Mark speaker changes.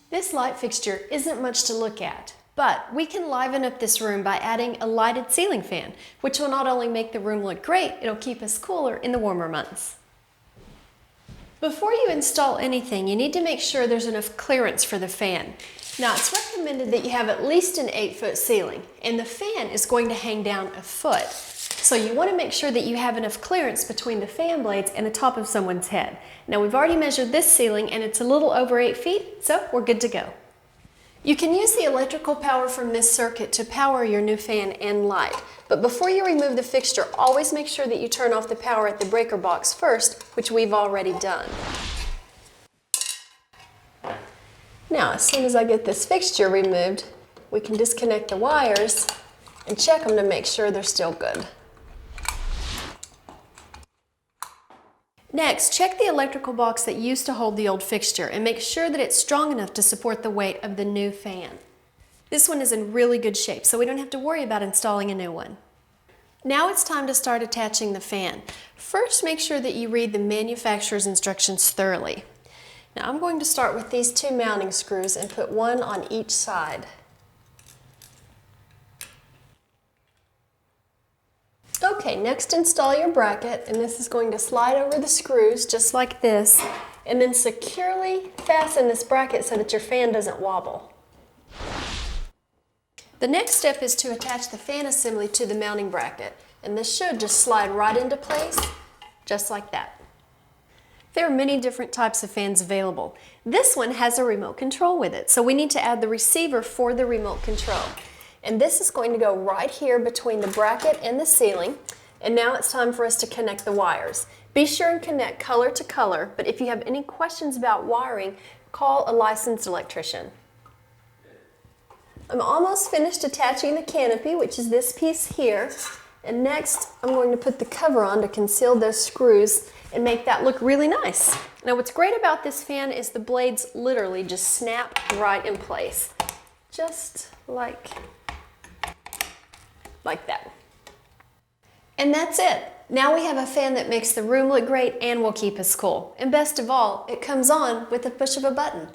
Speaker 1: This light fixture isn't much to look at, but we can liven up this room by adding a lighted ceiling fan, which will not only make the room look great, it'll keep us cooler in the warmer months. Before you install anything, you need to make sure there's enough clearance for the fan. Now, it's recommended that you have at least an 8-foot ceiling, and the fan is going to hang down a foot. So you want to make sure that you have enough clearance between the fan blades and the top of someone's head. Now, we've already measured this ceiling and it's a little over 8 feet, so we're good to go. You can use the electrical power from this circuit to power your new fan and light. But before you remove the fixture, always make sure that you turn off the power at the breaker box first, which we've already done. Now, as soon as I get this fixture removed, we can disconnect the wires and check them to make sure they're still good. Next, check the electrical box that used to hold the old fixture and make sure that it's strong enough to support the weight of the new fan. This one is in really good shape, so we don't have to worry about installing a new one. Now it's time to start attaching the fan. First, make sure that you read the manufacturer's instructions thoroughly. Now I'm going to start with these 2 mounting screws and put one on each side. Okay, next install your bracket, and this is going to slide over the screws just like this, and then securely fasten this bracket so that your fan doesn't wobble. The next step is to attach the fan assembly to the mounting bracket, and this should just slide right into place, just like that. There are many different types of fans available. This one has a remote control with it, so we need to add the receiver for the remote control. And this is going to go right here between the bracket and the ceiling. And now it's time for us to connect the wires. Be sure and connect color to color, but if you have any questions about wiring, call a licensed electrician. I'm almost finished attaching the canopy, which is this piece here. And next, I'm going to put the cover on to conceal those screws and make that look really nice. Now, what's great about this fan is the blades literally just snap right in place. Just like that. And that's it. Now we have a fan that makes the room look great and will keep us cool. And best of all, it comes on with the push of a button.